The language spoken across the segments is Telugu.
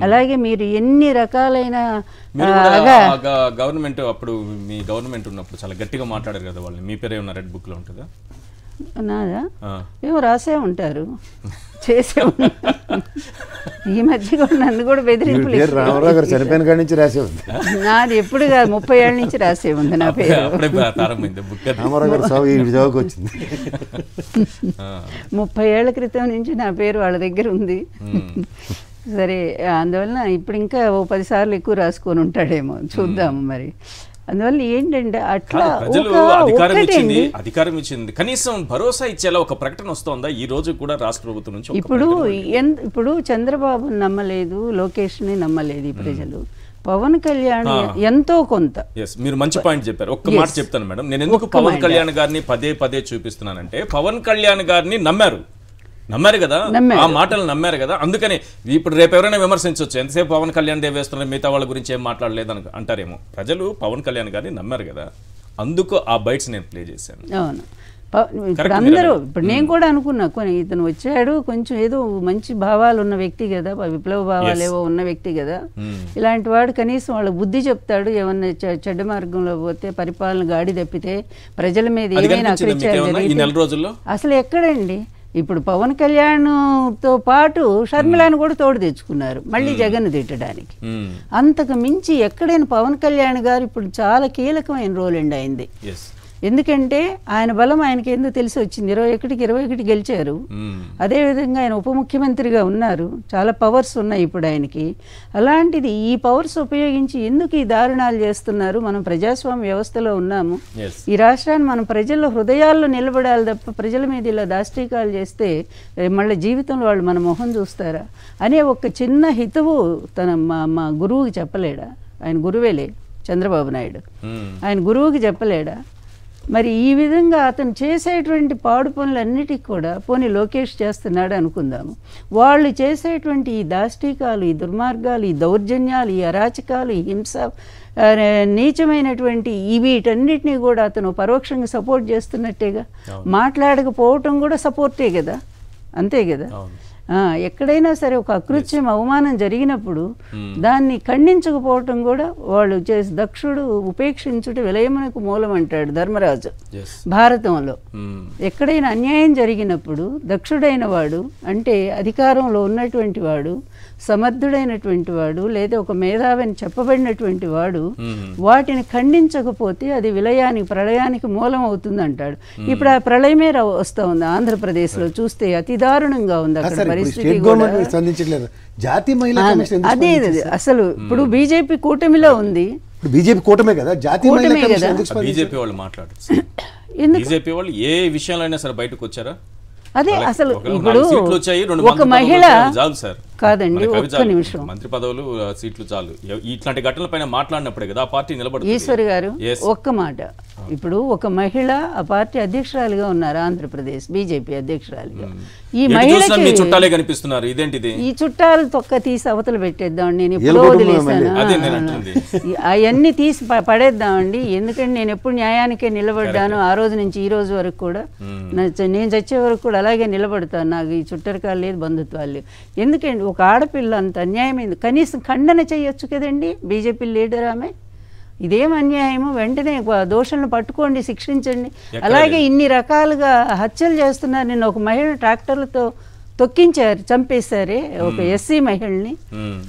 అలాగే మీరు ఎన్ని రకాలైన గవర్నమెంట్ అప్పుడు మీ గవర్నమెంట్ ఉన్నప్పుడు చాలా గట్టిగా మాట్లాడారు కదా వాళ్ళు, మీ పేరే ఉన్న రెడ్ బుక్ లో ఉంటుందా? నాదా ఏమో రాసే ఉంటారు, చేసే ఈ మధ్య కూడా నన్ను కూడా బెదిరింపులు. రామారావు గారు చనిపోయిన కాడి నుంచి రాసే ఉంది. నాది ఎప్పుడు కాదు, 30 ఏళ్ళ నుంచి రాసే ఉంది నా పేరు. 30 ఏళ్ల క్రితం నుంచి నా పేరు వాళ్ళ దగ్గర ఉంది. సరే, అందువలన ఇప్పుడు ఇంకా ఓ 10 సార్లు ఎక్కువ రాసుకొని ఉంటాడేమో, చూద్దాము మరి. అందువల్ల ఏంటంటే అట్లా అధికారం ఇచ్చింది, కనీసం భరోసా ఇచ్చేలా ఒక ప్రకటన వస్తుందా ఈ రోజు కూడా రాష్ట్ర ప్రభుత్వం నుంచి? ఇప్పుడు చంద్రబాబు నమ్మలేదు, లోకేష్ ని నమ్మలేదు ఈ ప్రజలు. పవన్ కళ్యాణ్ ఎంతో కొంత. మీరు మంచి పాయింట్ చెప్పారు. ఒక్క మాట చెప్తాను మేడం, నేను ఎందుకు పవన్ కళ్యాణ్ గారిని పదే పదే చూపిస్తున్నానంటే, పవన్ కళ్యాణ్ గారిని నమ్మారు కదా, ఆ మాటలు నమ్మారు కదా. అందుకని ఇప్పుడు రేపు ఎవరైనా విమర్శించవచ్చు, ఎంతసేపు పవన్ కళ్యాణ్ దే వేస్తున్నారు, మిగతా వాళ్ళ గురించి ఏం మాట్లాడలేదు అని అంటారేమో. ప్రజలు పవన్ కళ్యాణ్ గారిని నమ్మారు కదా, అందుకు ఆ బైట్స్ నేను ప్లే చేశాను. అవును, ఇప్పుడు అందరూ, ఇప్పుడు నేను కూడా అనుకున్నా ఇతను వచ్చాడు, కొంచెం ఏదో మంచి భావాలు ఉన్న వ్యక్తి కదా, విప్లవ భావాలు ఏవో ఉన్న వ్యక్తి కదా, ఇలాంటి వాడు కనీసం వాళ్ళ బుద్ధి చెప్తాడు. ఏమన్నా చెడ్డ మార్గంలో పోతే, పరిపాలన గాడి తప్పితే, ప్రజల మీద ఏమైనా రోజుల్లో అసలు ఎక్కడండి. ఇప్పుడు పవన్ కళ్యాణ్తో పాటు షర్మిలాను కూడా తోడు తెచ్చుకున్నారు మళ్ళీ జగన్ తిట్టడానికి. అంతకు మించి ఎక్కడైనా పవన్ కళ్యాణ్ గారు ఇప్పుడు చాలా కీలకమైన రోల్ అండి అయింది. ఎందుకంటే ఆయన బలం ఆయనకి ఎందుకు తెలిసి వచ్చింది. 21 గెలిచారు. అదేవిధంగా ఆయన ఉప ముఖ్యమంత్రిగా ఉన్నారు, చాలా పవర్స్ ఉన్నాయి ఇప్పుడు ఆయనకి. అలాంటిది ఈ పవర్స్ ఉపయోగించి ఎందుకు ఈ దారుణాలు చేస్తున్నారు? మనం ప్రజాస్వామ్య వ్యవస్థలో ఉన్నాము. ఈ రాష్ట్రాన్ని మనం ప్రజల హృదయాల్లో నిలబడాలి తప్ప ప్రజల మీద ఇలా దాష్టీకాలు చేస్తే మళ్ళీ జీవితంలో వాళ్ళు మన మొహం చూస్తారా అనే ఒక చిన్న హితవు తన మా గురువుకి చెప్పలేడా? ఆయన గురువేలే చంద్రబాబు నాయుడు, ఆయన గురువుకి చెప్పలేడా? మరి ఈ విధంగా అతను చేసేటువంటి పాడు పనులన్నిటికీ కూడా పోనీ లోకేష్ చేస్తున్నాడు అనుకుందాము, వాళ్ళు చేసేటువంటి ఈ దాష్టీకాలు, ఈ దుర్మార్గాలు, ఈ దౌర్జన్యాలు, ఈ అరాచకాలు, ఈ హింస, నీచమైనటువంటి వీటన్నిటినీ కూడా అతను పరోక్షంగా సపోర్ట్ చేస్తున్నట్టేగా. మాట్లాడకపోవటం కూడా సపోర్టే కదా, అంతే కదా. ఎక్కడైనా సరే ఒక అకృత్యం, అవమానం జరిగినప్పుడు దాన్ని ఖండించకపోవటం కూడా వాళ్ళు చేసి, దక్షుడు ఉపేక్షించుట విలయమునకు మూలం అంటాడు ధర్మరాజు భారతంలో. ఎక్కడైనా అన్యాయం జరిగినప్పుడు దక్షుడైన వాడు, అంటే అధికారంలో ఉన్నటువంటి వాడు, సమర్థుడైనటువంటి వాడు, లేదా ఒక మేధావిని చెప్పబడినటువంటి వాడు వాటిని ఖండించకపోతే అది విలయానికి, ప్రళయానికి మూలం అవుతుంది అంటాడు. ఇప్పుడు ఆ ప్రళయమే వస్తూ ఉంది ఆంధ్రప్రదేశ్లో. చూస్తే అతి దారుణంగా ఉంది అక్కడ పరిస్థితి. అదే అసలు ఇప్పుడు బీజేపీ కూటమిలో ఉంది. బీజేపీ కూటమే కదా, కూటమే కదా. బీజేపీ వాళ్ళు మాట్లాడారు, బీజేపీ వాళ్ళు ఏ విషయంలో అయినా సరే బయటకు వచ్చారా? అదే అసలు ఇప్పుడు ఒక మహిళ కాదండి, ఒక్క నిమిషం, మంత్రి పదవులు, సీట్లు చాలు. ఇట్లాంటి ఘటనలపైన మాట్లాడినప్పుడే కదా ఆ పార్టీ నిలబడుతుంది. ఈశ్వర్ గారు ఒక్క మాట, ఇప్పుడు ఒక మహిళ ఆ పార్టీ అధ్యక్షురాలిగా ఉన్నారు, ఆంధ్రప్రదేశ్ బీజేపీ అధ్యక్షురాలిగా. ఈ మహిళకి చుట్టాలే కనిపిస్తున్నారు. ఇదేంటిది? ఈ చుట్టాలు తొక్క తీసి అవతల పెట్టేద్దాం, నేను ఎప్పుడో వదిలేసాను. అవన్నీ తీసి పడేద్దామండి. ఎందుకంటే నేను ఎప్పుడు న్యాయానికే నిలబడ్డాను, ఆ రోజు నుంచి ఈ రోజు వరకు కూడా, నేను చచ్చే వరకు కూడా అలాగే నిలబడతాను. నాకు ఈ చుట్టరికాలు లేదు, బంధుత్వాలు లేవు. ఎందుకండి ఒక ఆడపిల్ల అంత అన్యాయమైంది, కనీసం ఖండన చేయొచ్చు కదండి బీజేపీ లీడర్ ఆమె. ఇదేం అన్యాయము? వెంటనే దోషులను పట్టుకోండి, శిక్షించండి. అలాగే ఇన్ని రకాలుగా హత్యలు చేస్తున్నారు. నిన్న ఒక మహిళ ట్రాక్టర్లతో తొక్కించారు, చంపేశారే ఒక ఎస్సీ మహిళని.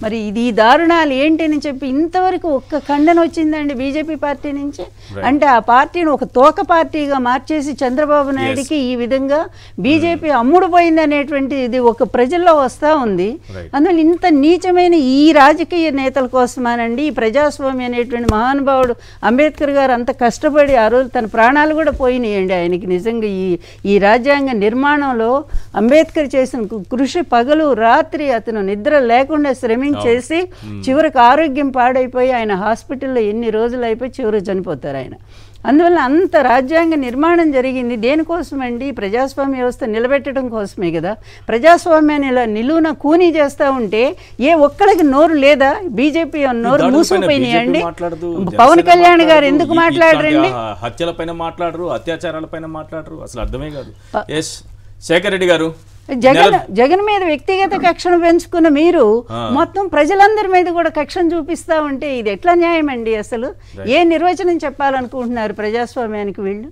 మరి ఇది ఈ దారుణాలు ఏంటి అని చెప్పి ఇంతవరకు ఒక్క ఖండన వచ్చిందండి బీజేపీ పార్టీ నుంచి. అంటే ఆ పార్టీని ఒక తోక పార్టీగా మార్చేసి చంద్రబాబు నాయుడికి ఈ విధంగా బీజేపీ అమ్ముడుపోయింది అనేటువంటి ఇది ఒక ప్రజల్లో వస్తూ ఉంది. అందువల్ల ఇంత నీచమైన ఈ రాజకీయ నేతల కోసమానండి ఈ ప్రజాస్వామ్యం అనేటువంటి మహానుభావుడు అంబేద్కర్ గారు అంత కష్టపడి ఆ రోజు తన ప్రాణాలు కూడా పోయినాయండి ఆయనకి. నిజంగా ఈ రాజ్యాంగ నిర్మాణంలో అంబేద్కర్ చేసిన కృషి, పగలు రాత్రి అతను నిద్ర లేకుండా శ్రమించేసి చివరికి ఆరోగ్యం పాడైపోయి ఆయన హాస్పిటల్లో ఎన్ని రోజులు అయిపోయి చివరికి చనిపోతారు ఆయన. అందువల్ల అంత రాజ్యాంగ నిర్మాణం జరిగింది దేనికోసం అండి? ప్రజాస్వామ్య వ్యవస్థ నిలబెట్టడం కోసమే కదా. ప్రజాస్వామ్యాన్ని ఇలా నిలువున కూనీ చేస్తూ ఉంటే ఏ ఒక్కడికి నోరు లేదా? బీజేపీ నోరు మూసుకుపోయినాయండి. పవన్ కళ్యాణ్ గారు ఎందుకు మాట్లాడరండి? హత్యలపైన మాట్లాడరు, అత్యాచారాలపైన మాట్లాడరు, అసలు అర్థమే కాదు. శేఖర్ రెడ్డి గారు, జగన్ మీద వ్యక్తిగత కక్షను పెంచుకున్న మీరు మొత్తం ప్రజలందరి మీద కూడా కక్షను చూపిస్తా ఉంటే ఇది ఎట్లా న్యాయం అండి? అసలు ఏ నిర్వచనం చెప్పాలనుకుంటున్నారు ప్రజాస్వామ్యానికి వీళ్ళు?